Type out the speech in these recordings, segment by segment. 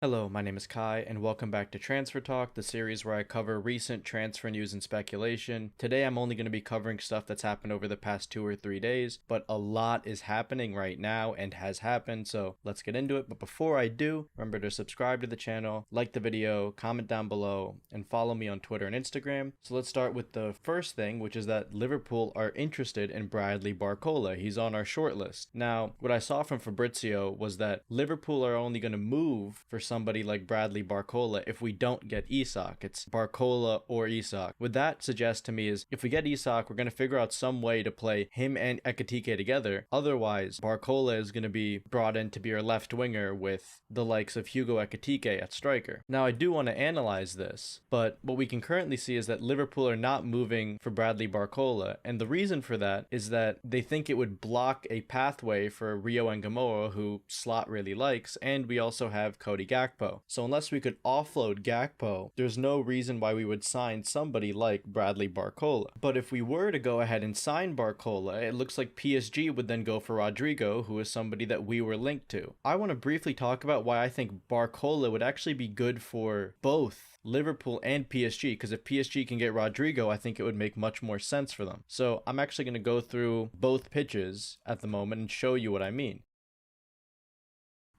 Hello, my name is Kai, and welcome back to Transfer Talk, the series where I cover recent transfer news and speculation. Today I'm only going to be covering stuff that's happened over the past 2 or 3 days, but a lot is happening right now and has happened, so let's get into it. But before I do, remember to subscribe to the channel, like the video, comment down below, and follow me on Twitter and Instagram. So let's start with the first thing, which is that Liverpool are interested in Bradley Barcola. He's on our shortlist. Now, what I saw from Fabrizio was that Liverpool are only going to move for somebody like Bradley Barcola if we don't get Isak. It's Barcola or Isak. What that suggests to me is if we get Isak, we're going to figure out some way to play him and Ekitike together. Otherwise, Barcola is going to be brought in to be our left winger with the likes of Hugo Ekitike at striker. Now, I do want to analyze this, but what we can currently see is that Liverpool are not moving for Bradley Barcola, and the reason for that is that they think it would block a pathway for Rio and Gamoa, who Slot really likes, and we also have Cody Gakpo. So unless we could offload Gakpo, there's no reason why we would sign somebody like Bradley Barcola. But if we were to go ahead and sign Barcola, it looks like PSG would then go for Rodrigo, who is somebody that we were linked to. I want to briefly talk about why I think Barcola would actually be good for both Liverpool and PSG, because if PSG can get Rodrigo, I think it would make much more sense for them. So I'm actually going to go through both pitches at the moment and show you what I mean.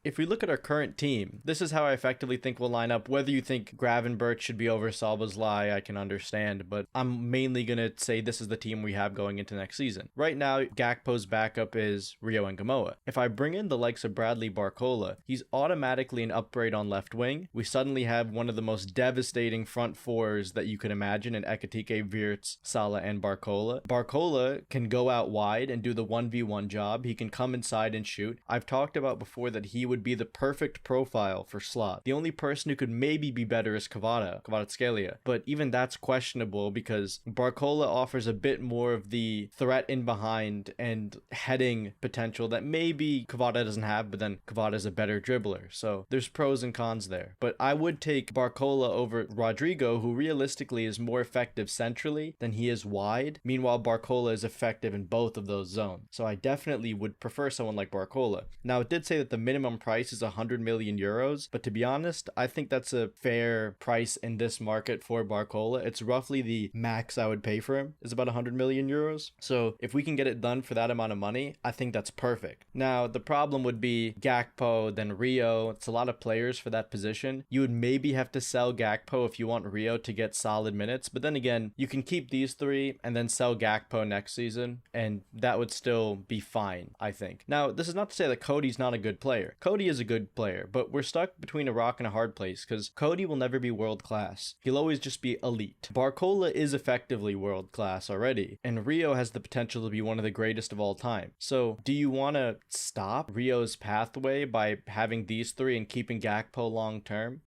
If we look at our current team, this is how I effectively think we'll line up. Whether you think Gravenberch should be over Szoboszlai, I can understand, but I'm mainly going to say this is the team we have going into next season. Right now, Gakpo's backup is Rio and Gamoa. If I bring in the likes of Bradley Barcola, he's automatically an upgrade on left wing. We suddenly have one of the most devastating front fours that you can imagine in Ekitike, Wirtz, Salah, and Barcola. Barcola can go out wide and do the 1v1 job. He can come inside and shoot. I've talked about before that he would be the perfect profile for Slot. The only person who could maybe be better is Kvaratskhelia, but even that's questionable because Barcola offers a bit more of the threat in behind and heading potential that maybe Kvara doesn't have, but then Kvara is a better dribbler. So there's pros and cons there. But I would take Barcola over Rodrigo, who realistically is more effective centrally than he is wide. Meanwhile, Barcola is effective in both of those zones. So I definitely would prefer someone like Barcola. Now, it did say that the minimum price is 100 million euros, but to be honest, I think that's a fair price in this market for Barcola. It's roughly the max I would pay for him is about 100 million euros. So if we can get it done for that amount of money, I think that's perfect. Now, the problem would be Gakpo, then Rio. It's a lot of players for that position. You would maybe have to sell Gakpo if you want Rio to get solid minutes, but then again, you can keep these three and then sell Gakpo next season, and that would still be fine, I think. Now, this is not to say that Cody's not a good player. Cody is a good player, but we're stuck between a rock and a hard place because Cody will never be world class. He'll always just be elite. Barcola is effectively world class already, and Rio has the potential to be one of the greatest of all time. So do you want to stop Rio's pathway by having these three and keeping Gakpo long term?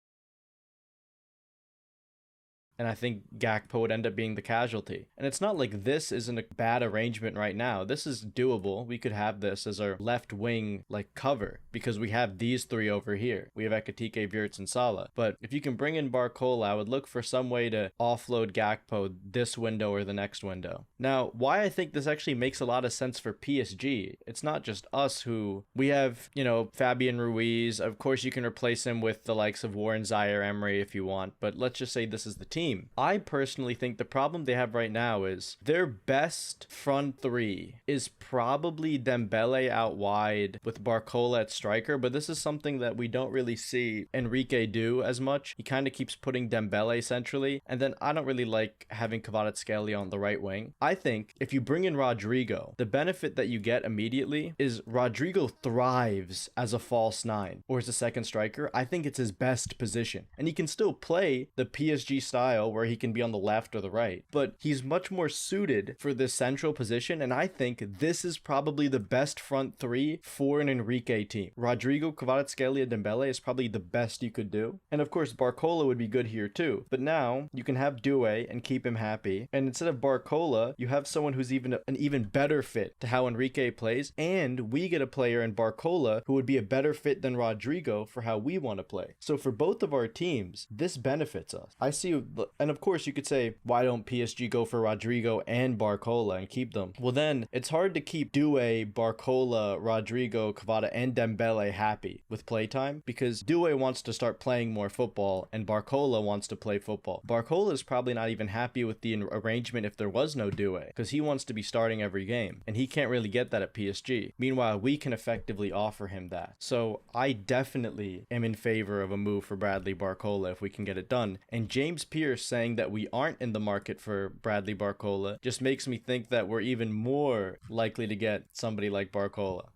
And I think Gakpo would end up being the casualty. And it's not like this isn't a bad arrangement right now. This is doable. We could have this as our left wing like cover because we have these three over here. We have Ekitike, Wirtz, and Salah. But if you can bring in Barcola, I would look for some way to offload Gakpo this window or the next window. Now, why I think this actually makes a lot of sense for PSG, it's not just us who we have, Fabian Ruiz. Of course, you can replace him with the likes of Warren Zaire-Emery if you want, but let's just say this is the team. I personally think the problem they have right now is their best front three is probably Dembele out wide with Barcola at striker, but this is something that we don't really see Enrique do as much. He kind of keeps putting Dembele centrally, and then I don't really like having Kvaratskhelia on the right wing. I think if you bring in Rodrigo, the benefit that you get immediately is Rodrigo thrives as a false nine or as a second striker. I think it's his best position, and he can still play the PSG style where he can be on the left or the right, but he's much more suited for this central position, and I think this is probably the best front three for an Enrique team. Rodrigo, Kvaratskhelia, Dembele is probably the best you could do, and of course Barcola would be good here too, but now you can have Doué and keep him happy, and instead of Barcola, you have someone who's an even better fit to how Enrique plays, and we get a player in Barcola who would be a better fit than Rodrigo for how we want to play. So for both of our teams, this benefits us. I see and of course you could say, why don't PSG go for Rodrigo and Barcola and keep them? Well, then it's hard to keep Doué, Barcola, Rodrigo, Kvara, and Dembele happy with playtime, because Doué wants to start playing more football and Barcola wants to play football. Barcola is probably not even happy with the arrangement if there was no Doué, because he wants to be starting every game, and he can't really get that at PSG. Meanwhile, we can effectively offer him that. So I definitely am in favor of a move for Bradley Barcola if we can get it done. And James Pierce saying that we aren't in the market for Bradley Barcola just makes me think that we're even more likely to get somebody like Barcola.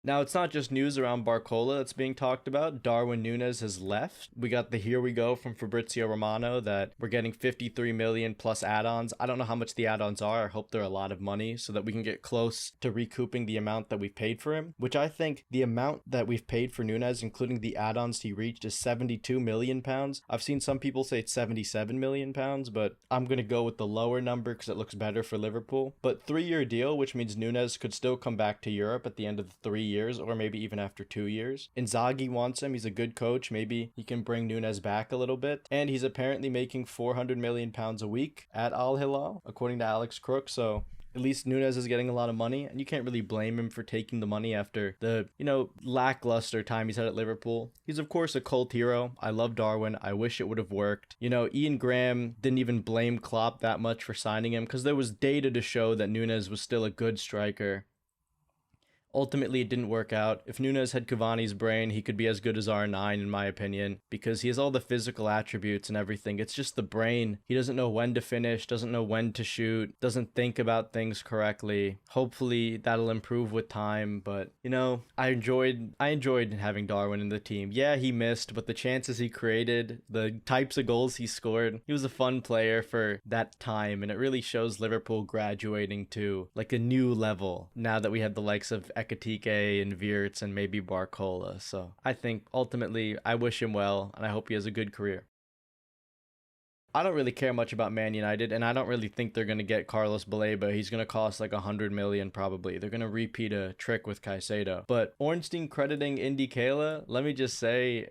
Now, it's not just news around Barcola that's being talked about. Darwin Nunez has left. We got the here we go from Fabrizio Romano that we're getting 53 million plus add-ons. I don't know how much the add-ons are. I hope they're a lot of money so that we can get close to recouping the amount that we've paid for him, which I think the amount that we've paid for Nunez, including the add-ons he reached, is 72 million pounds. I've seen some people say it's 77 million pounds, but I'm going to go with the lower number because it looks better for Liverpool. But 3-year deal, which means Nunez could still come back to Europe at the end of the 3 years, or maybe even after 2 years. Inzaghi wants him. He's a good coach. Maybe he can bring Nunez back a little bit. And he's apparently making 400 million pounds a week at Al Hilal, according to Alex Crook. So at least Nunez is getting a lot of money, and you can't really blame him for taking the money after the, lackluster time he's had at Liverpool. He's, of course, a cult hero. I love Darwin. I wish it would have worked. Ian Graham didn't even blame Klopp that much for signing him because there was data to show that Nunez was still a good striker. Ultimately, it didn't work out. If Nunez had Cavani's brain, he could be as good as R9, in my opinion, because he has all the physical attributes and everything. It's just the brain. He doesn't know when to finish, doesn't know when to shoot, doesn't think about things correctly. Hopefully, that'll improve with time, but, I enjoyed having Darwin in the team. Yeah, he missed, but the chances he created, the types of goals he scored, he was a fun player for that time, and it really shows Liverpool graduating to, a new level now that we have the likes of Ekitike and Wirtz and maybe Barcola. So I think ultimately I wish him well and I hope he has a good career. I don't really care much about Man United, and I don't really think they're going to get Carlos Baleba. He's going to cost 100 million probably. They're going to repeat a trick with Caicedo. But Ornstein crediting Indy Kayla, let me just say,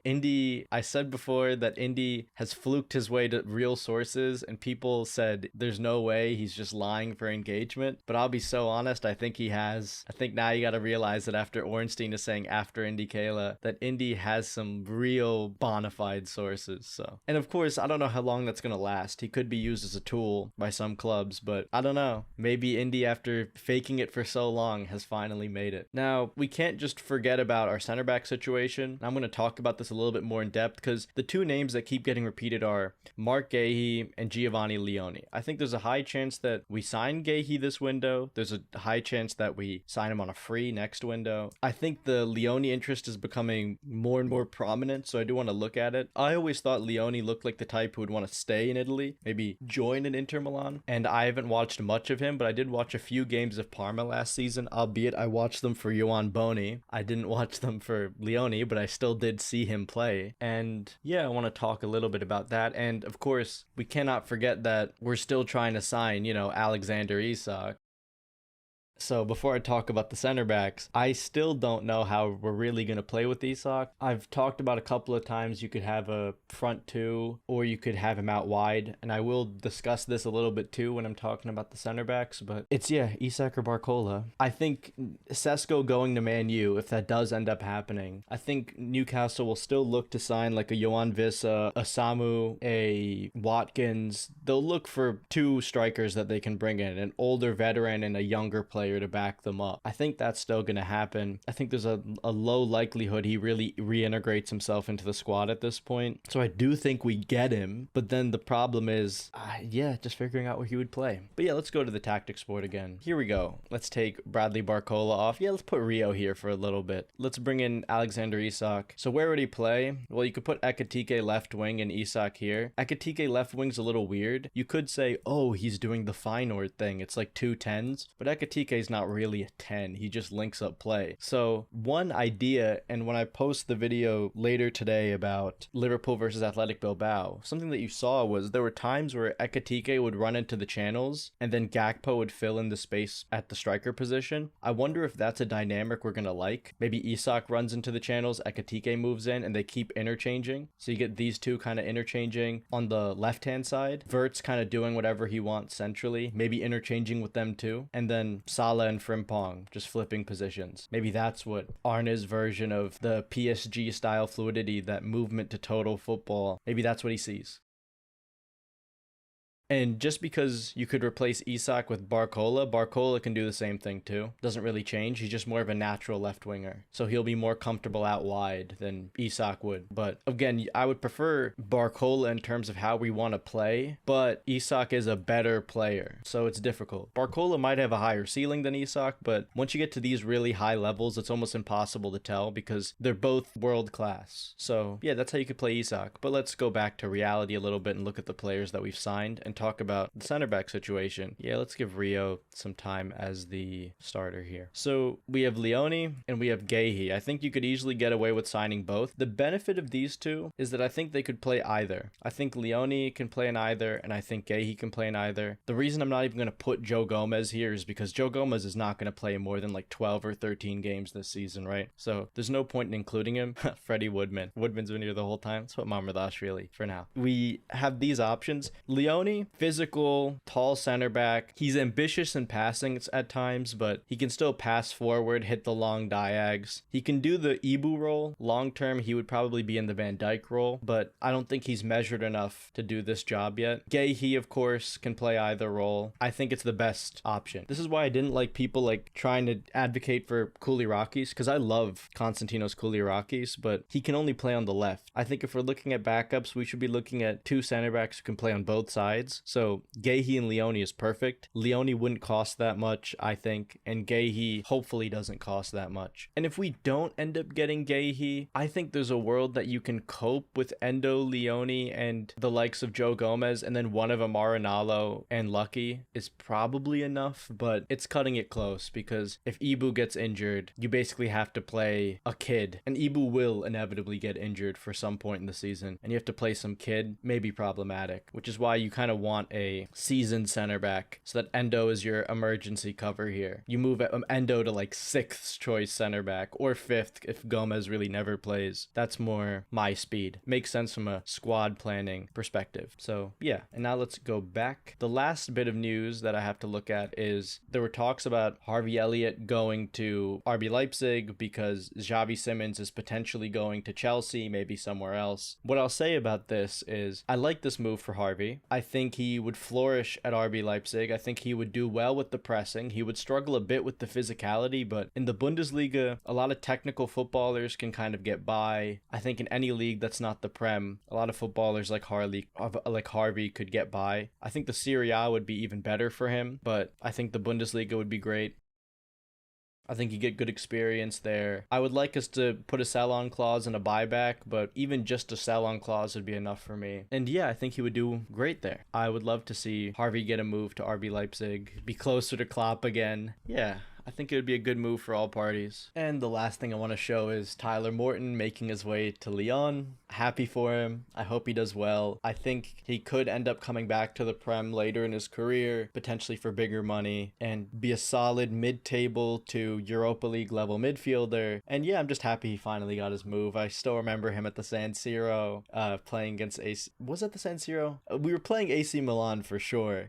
I said before that Indy has fluked his way to real sources, and people said there's no way he's just lying for engagement. But I'll be so honest, I think he has. I think now you got to realize that after Ornstein is saying after Indy Kayla, that Indy has some real bona fide sources. So, and of course, I don't know how long that's going to last. He could be used as a tool by some clubs, but I don't know. Maybe Indy, after faking it for so long, has finally made it. Now, we can't just forget about our center back situation. I'm going to talk about this a little bit more in depth because the two names that keep getting repeated are Marc Guehi and Giovanni Leoni. I think there's a high chance that we sign Guehi this window. There's a high chance that we sign him on a free next window. I think the Leoni interest is becoming more and more prominent, so I do want to look at it. I always thought Leoni looked like the type who would want to stay in Italy, maybe join an Inter Milan, and I haven't watched much of him, but I did watch a few games of Parma last season, albeit I watched them for Yohan Boni. I didn't watch them for Leoni, but I still did see him play, and yeah, I want to talk a little bit about that. And of course, we cannot forget that we're still trying to sign, Alexander Isak. So before I talk about the center backs, I still don't know how we're really going to play with Isak. I've talked about a couple of times you could have a front two or you could have him out wide. And I will discuss this a little bit too when I'm talking about the center backs. But it's, Isak or Barcola. I think Sesko going to Man U, if that does end up happening, I think Newcastle will still look to sign like a Yohan Wissa, a Samu, a Watkins. They'll look for two strikers that they can bring in, an older veteran and a younger player to back them up. I think that's still going to happen. I think there's a low likelihood he really reintegrates himself into the squad at this point. So I do think we get him, but then the problem is, just figuring out where he would play. But yeah, let's go to the tactics board again. Here we go. Let's take Bradley Barcola off. Yeah, let's put Rio here for a little bit. Let's bring in Alexander Isak. So where would he play? Well, you could put Ekitike left wing and Isak here. Ekitike left wing's a little weird. You could say, oh, he's doing the Feyenoord thing. It's like 2 10s, but Ekitike is not really a 10. He just links up play. So one idea, and when I post the video later today about Liverpool versus Athletic Bilbao, something that you saw was there were times where Ekitike would run into the channels and then Gakpo would fill in the space at the striker position. I wonder if that's a dynamic we're going to like. Maybe Isak runs into the channels, Ekitike moves in, and they keep interchanging. So you get these two kind of interchanging on the left-hand side. Vert's kind of doing whatever he wants centrally, maybe interchanging with them too. And then Salah and Frimpong just flipping positions. Maybe that's what Arne's version of the PSG style fluidity, that movement to total football, maybe that's what he sees. And just because you could replace Isak with Barcola can do the same thing too. Doesn't really change. He's just more of a natural left winger. So he'll be more comfortable out wide than Isak would. But again, I would prefer Barcola in terms of how we want to play, but Isak is a better player. So it's difficult. Barcola might have a higher ceiling than Isak, but once you get to these really high levels, it's almost impossible to tell because they're both world class. So yeah, that's how you could play Isak. But let's go back to reality a little bit and look at the players that we've signed and talk about the center back situation. Yeah, let's give Rio some time as the starter here. So we have Leoni and we have Guehi. I think you could easily get away with signing both. The benefit of these two is that I think they could play either. I think Leoni can play in either, and I think Guehi can play in either. The reason I'm not even going to put Joe Gomez here is because Joe Gomez is not going to play more than like 12 or 13 games this season, right? So there's no point in including him. Freddie Woodman. Woodman's been here the whole time. That's what Mamradash really for now. We have these options. Leoni, physical, tall center back. He's ambitious in passing at times, but he can still pass forward, hit the long diags. He can do the Ibu role. Long term, he would probably be in the Van Dijk role, but I don't think he's measured enough to do this job yet. Guehi, of course, can play either role. I think it's the best option. This is why I didn't like people like trying to advocate for Koulirakis, because I love Konstantinos Koulirakis, but he can only play on the left. I think if we're looking at backups, we should be looking at two center backs who can play on both sides. So Guehi and Leoni is perfect. Leoni wouldn't cost that much, I think, and Guehi hopefully doesn't cost that much. And if we don't end up getting Guehi, I think there's a world that you can cope with Endo, Leoni, and the likes of Joe Gomez, and then one of them, Arenalo and Lucky, is probably enough, but it's cutting it close because if Ibu gets injured, you basically have to play a kid, and Ibu will inevitably get injured for some point in the season, and you have to play some kid, may be problematic, which is why you kind of want a seasoned center back so that Endo is your emergency cover here. You move Endo to like 6th choice center back or 5th if Gomez really never plays. That's more my speed. Makes sense from a squad planning perspective. So yeah, and now let's go back. The last bit of news that I have to look at is there were talks about Harvey Elliott going to RB Leipzig because Xavi Simons is potentially going to Chelsea, maybe somewhere else. What I'll say about this is I like this move for Harvey. I think he would flourish at RB Leipzig. I think he would do well with the pressing. He would struggle a bit with the physicality, but in the Bundesliga, a lot of technical footballers can kind of get by. I think in any league that's not the Prem, a lot of footballers like Harvey could get by. I think the Serie A would be even better for him, but I think the Bundesliga would be great. I think you get good experience there. I would like us to put a sell-on clause and a buyback, but even just a sell-on clause would be enough for me. And yeah, I think he would do great there. I would love to see Harvey get a move to RB Leipzig, be closer to Klopp again. Yeah, I think it would be a good move for all parties. And the last thing I want to show is Tyler Morton making his way to Lyon. Happy for him. I hope he does well. I think he could end up coming back to the Prem later in his career, potentially for bigger money, and be a solid mid-table to Europa League level midfielder. And yeah, I'm just happy he finally got his move. I still remember him at the San Siro playing against AC. Was that the San Siro? We were playing AC Milan for sure.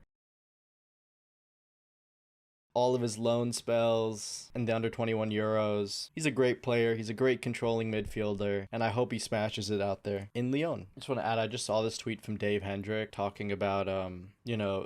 All of his loan spells and the under 21 Euros. He's a great player. He's a great controlling midfielder, and I hope he smashes it out there in Lyon. Just want to add, I just saw this tweet from Dave Hendrick talking about,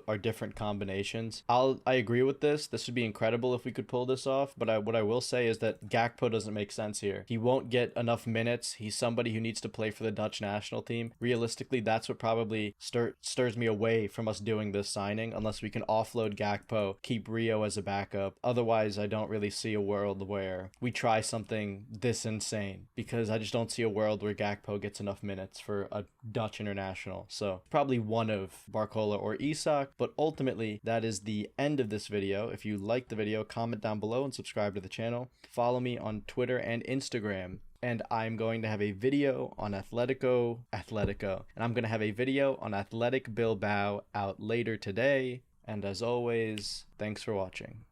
our different combinations. I agree with this. This would be incredible if we could pull this off, but what I will say is that Gakpo doesn't make sense here. He won't get enough minutes. He's somebody who needs to play for the Dutch national team. Realistically, that's what probably stirs me away from us doing this signing, unless we can offload Gakpo, keep Rio as as a backup. Otherwise, I don't really see a world where we try something this insane, because I just don't see a world where Gakpo gets enough minutes for a Dutch international. So probably one of Barcola or Isak, but ultimately that is the end of this video. If you liked the video, comment down below and subscribe to the channel. Follow me on Twitter and Instagram. And I'm going to have a video on Atletico, and I'm going to have a video on Athletic Bilbao out later today. And as always, thanks for watching.